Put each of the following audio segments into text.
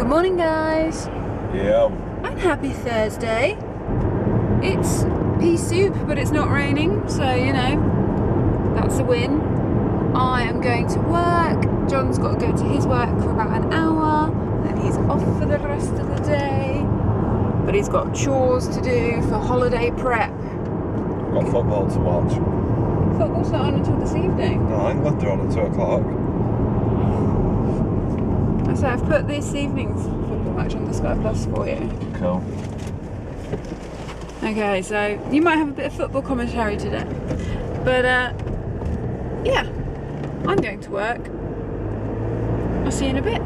Morning, guys. Yeah. And happy Thursday. It's pea soup, but it's not raining, so you know, that's a win. I am going to work. John's got to go to his work for about an hour, and he's off for the rest of the day. But he's got chores to do for holiday prep. Got football to watch. Football's not on until this evening. No, England are on at 2 o'clock. So I've put this evening's football match on the Sky Plus for you. Cool. Okay, so you might have a bit of football commentary today. But yeah, I'm going to work. I'll see you in a bit.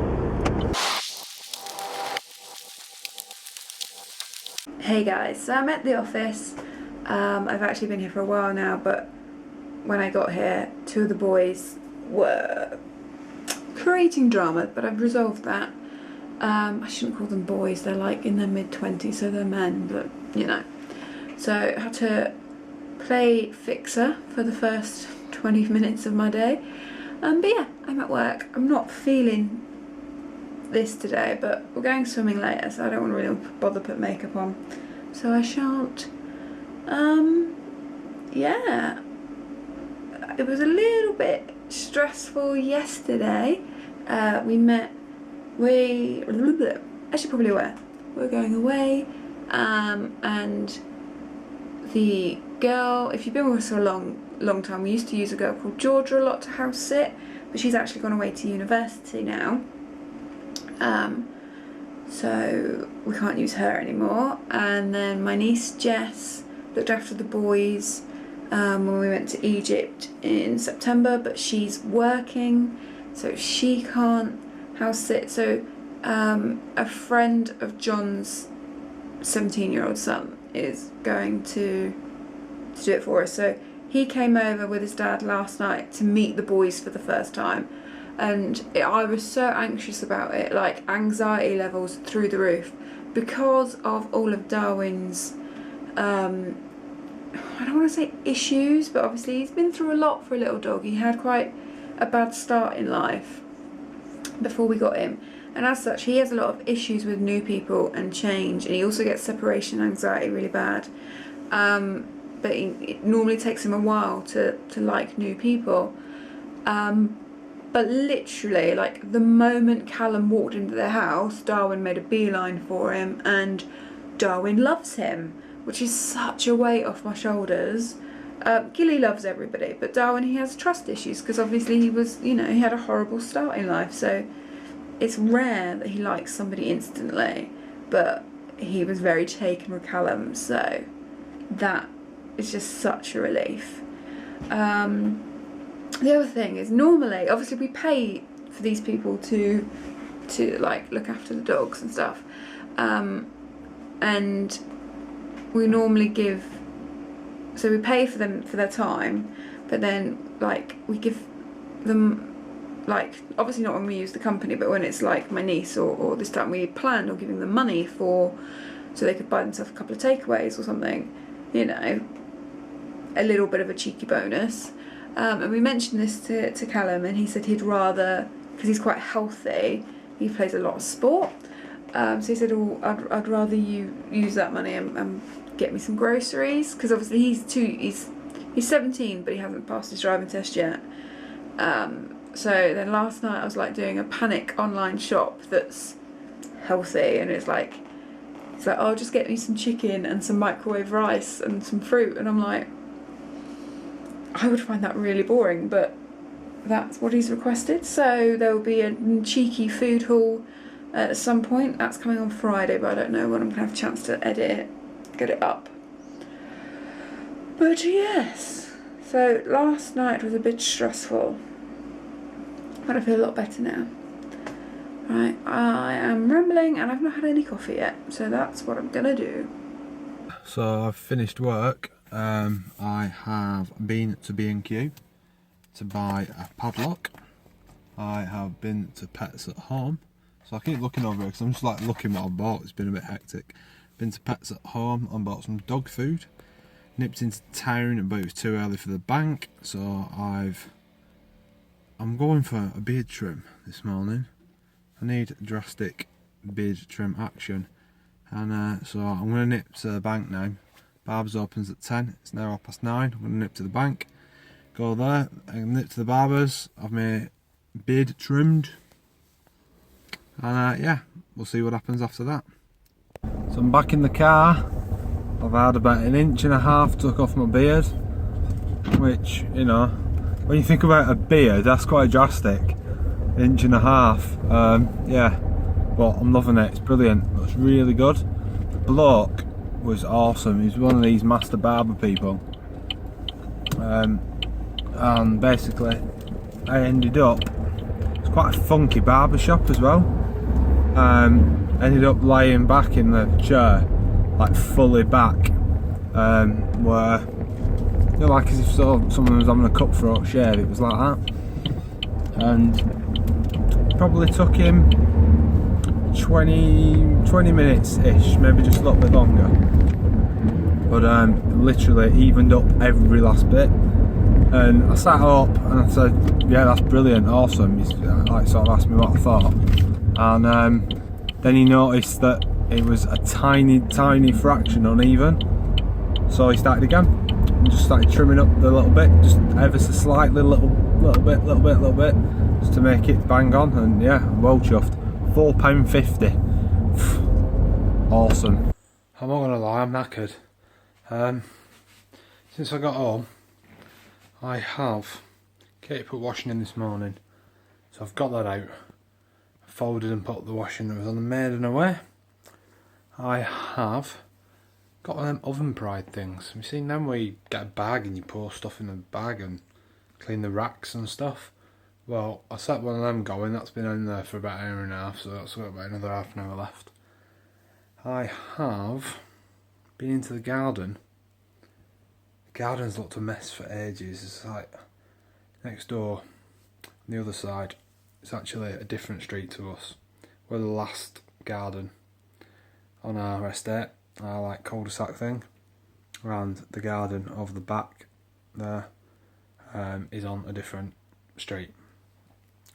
Hey guys, so I'm at the office. I've actually been here for a while now, but when I got here, two of the boys were creating drama, but I've resolved that. I shouldn't call them boys, they're like in their mid-20s, so they're men, but you know. So I had to play fixer for the first 20 minutes of my day. But yeah, I'm at work. I'm not feeling this today, but we're going swimming later, so I don't want to really bother put makeup on. So I shan't. Yeah. It was a little bit stressful yesterday. As you're probably aware, we're going away, and the girl, if you've been with us for a long time, we used to use a girl called Georgia a lot to house sit, but she's actually gone away to university now, so we can't use her anymore. And then my niece Jess looked after the boys when we went to Egypt in September, but she's working, so she can't house sit. So a friend of John's 17-year-old son is going to do it for us. So he came over with his dad last night to meet the boys for the first time, and I was so anxious about it, like anxiety levels through the roof, because of all of Darwin's I don't want to say issues, but obviously he's been through a lot for a little dog. He had quite a bad start in life before we got him, and as such he has a lot of issues with new people and change, and he also gets separation anxiety really bad. But it normally takes him a while to like new people. But literally, like the moment Callum walked into their house, Darwin made a beeline for him, and Darwin loves him, which is such a weight off my shoulders. Gilly loves everybody, but Darwin, he has trust issues because obviously he was, you know, he had a horrible start in life, so it's rare that he likes somebody instantly, but he was very taken with Callum, so that is just such a relief. The other thing is, normally, obviously we pay for these people to like look after the dogs and stuff, and we normally give, so we pay for them for their time, but then like we give them, like obviously not when we use the company, but when it's like my niece or this time, we planned on giving them money so they could buy themselves a couple of takeaways or something, you know, a little bit of a cheeky bonus. And we mentioned this to Callum, and he said he'd rather, because he's quite healthy, he plays a lot of sport, so he said, oh, I'd rather you use that money and get me some groceries, because obviously he's 17, but he hasn't passed his driving test yet. So then last night I was like doing a panic online shop that's healthy, and it's like, oh, just get me some chicken and some microwave rice and some fruit, and I'm like, I would find that really boring, but that's what he's requested. So there will be a cheeky food haul at some point. That's coming on Friday, but I don't know when I'm going to have a chance to edit it, get it up. But yes, so last night was a bit stressful, but I feel a lot better now. Right, I am rambling and I've not had any coffee yet, so that's what I'm going to do. So I've finished work. I have been to B&Q to buy a padlock. I have been to Pets at Home. So I keep looking over it because I'm just like looking what I've bought. It's been a bit hectic. Been to Pets at Home and bought some dog food. Nipped into town, but it was too early for the bank, so I'm going for a beard trim this morning. I need drastic beard trim action. And so I'm going to nip to the bank now. Barber's opens at 10, it's now 9:30. I'm going to nip to the bank, go there, and nip to the barber's, have my beard trimmed. And yeah, we'll see what happens after that. So I'm back in the car. I've had about 1.5 inches took off my beard, which, you know, when you think about a beard, that's quite drastic. 1.5 inches. Yeah, but I'm loving it. It's brilliant. It looks really good. The bloke was awesome. He's one of these master barber people. And basically, I ended up. It's quite a funky barber shop as well. Ended up lying back in the chair, like fully back, where, you know, like as if someone was having a cutthroat shave. It was like that. And probably took him 20 minutes ish, maybe just a little bit longer, but literally evened up every last bit. And I sat up and I said, yeah, that's brilliant, awesome. He's like sort of asked me what I thought, and then he noticed that it was a tiny fraction uneven, so he started again and just started trimming up the little bit, just ever so slightly, little bit, just to make it bang on. And yeah, I'm well chuffed. £4.50. Awesome. I'm not gonna lie, I'm knackered. Since I got home, I have Katy put washing in this morning, so I've got that out. I folded and put the washing that was on the maiden away. I have got one of them oven pride things. Have you seen them where you get a bag and you pour stuff in a bag and clean the racks and stuff? Well, I set one of them going. That's been in there for about 1.5 hours, so that's got about another half an hour left. I have been into the garden. The garden's looked a mess for ages. It's like next door, on the other side, it's actually a different street to us. We're the last garden on our estate, our like cul-de-sac thing, and the garden over the back there is on a different street.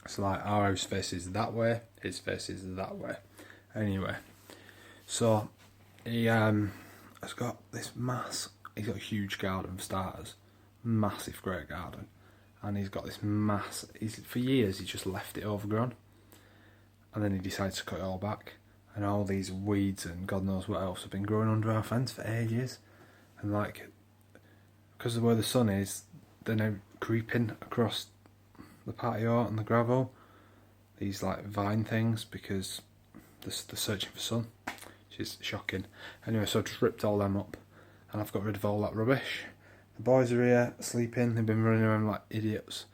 So like our house faces that way, his faces that way. Anyway, so he has got this he's got a huge garden for starters, massive great garden, and he's got this for years he's just left it overgrown, and then he decides to cut it all back, and all these weeds and God knows what else have been growing under our fence for ages, and like, because of where the sun is, they're now creeping across the patio and the gravel, these like vine things, because they're searching for sun, which is shocking. Anyway, so I've just ripped all them up and I've got rid of all that rubbish. The boys are here sleeping, they've been running around like idiots.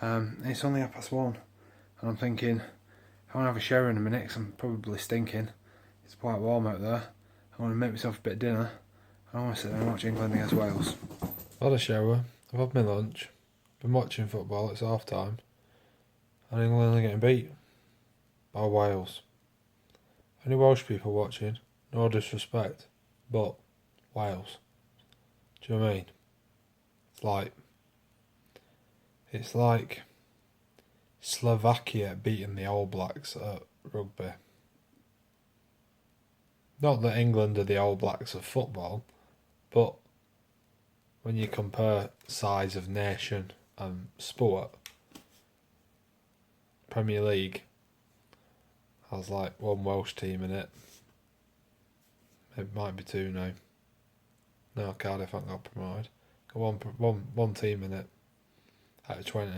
It's only 1:30 and I'm thinking I want to have a shower in a minute because I'm probably stinking. It's quite warm out there. I want to make myself a bit of dinner. I want to sit there and watch England against Wales. I've had a shower, I've had my lunch, been watching football, it's half time, and England are getting beat by Wales. Any Welsh people watching, no disrespect, but Wales. Do you know what I mean? It's like Slovakia beating the All Blacks at rugby. Not that England are the All Blacks of football, but when you compare size of nation and sport, Premier League has like one Welsh team in it. It might be two now. No, Cardiff haven't got promoted. Got one team in it out of 20.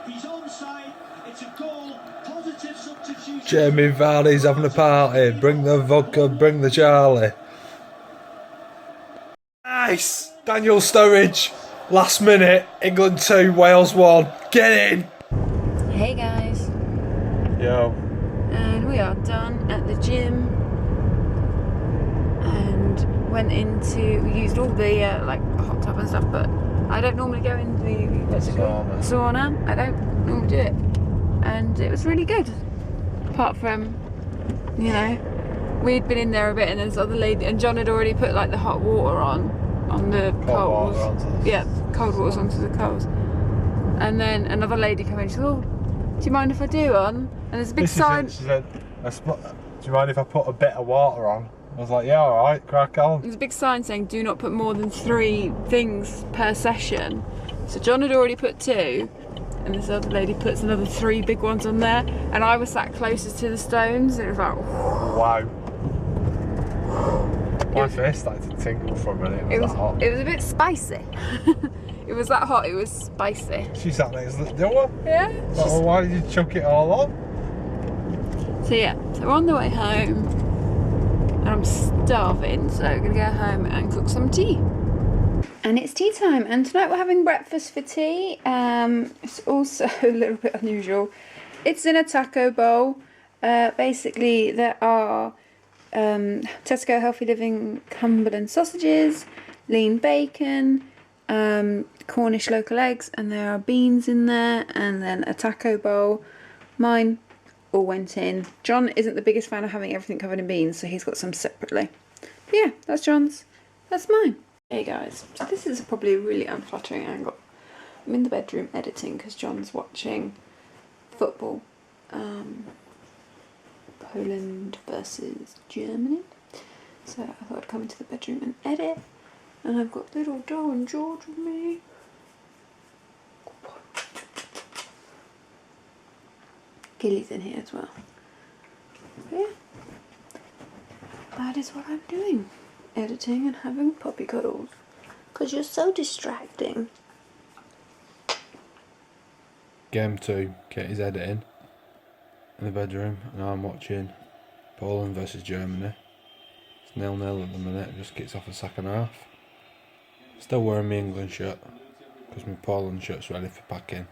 He's onside. It's a goal. Positive substitution. Jamie Vardy's having a party. Bring the vodka, bring the Charlie. Nice! Daniel Sturridge. Last minute. England 2, Wales 1. Get in! Hey guys. Yo. And we are done at the gym. And went into, we used all the like hot tub and stuff, but I don't normally go in the sauna. I don't normally do it. And it was really good. Apart from, you know, we'd been in there a bit and this other lady, and John had already put like the hot water on the coals. Yeah, cold water onto the coals. And then another lady came in, she said, oh, you mind if I do on? And there's a big sign. She said, do you mind if I put a bit of water on? I was like, yeah, alright, crack on. There's a big sign saying do not put more than 3 things per session. So John had already put 2, and this other lady puts another 3 big ones on there, and I was sat closest to the stones, and it was like, wow. My face started to tingle for a minute. It was that hot. It was a bit spicy. It was that hot, it was spicy. She sat next to the door. Yeah. Like, well, why did you chuck it all on? So yeah, so we're on the way home, and I'm starving, so I'm gonna go home and cook some tea. And it's tea time, and tonight we're having breakfast for tea. It's also a little bit unusual. It's in a taco bowl. Basically, there are Tesco Healthy Living Cumberland sausages, lean bacon, Cornish local eggs, and there are beans in there, and then a taco bowl. Mine all went in. John isn't the biggest fan of having everything covered in beans, so he's got some separately. But yeah, that's John's. That's mine. Hey guys, so this is probably a really unflattering angle. I'm in the bedroom editing because John's watching football. Poland versus Germany. So I thought I'd come into the bedroom and edit. And I've got little Darwin George with me. Gilly's in here as well. But yeah, that is what I'm doing. Editing and having puppy cuddles. Because you're so distracting. Game 2, Katy's editing in the bedroom, and I'm watching Poland versus Germany. It's 0-0 at the minute, it just kicks off the second half. Still wearing my England shirt, because my Poland shirt's ready for packing.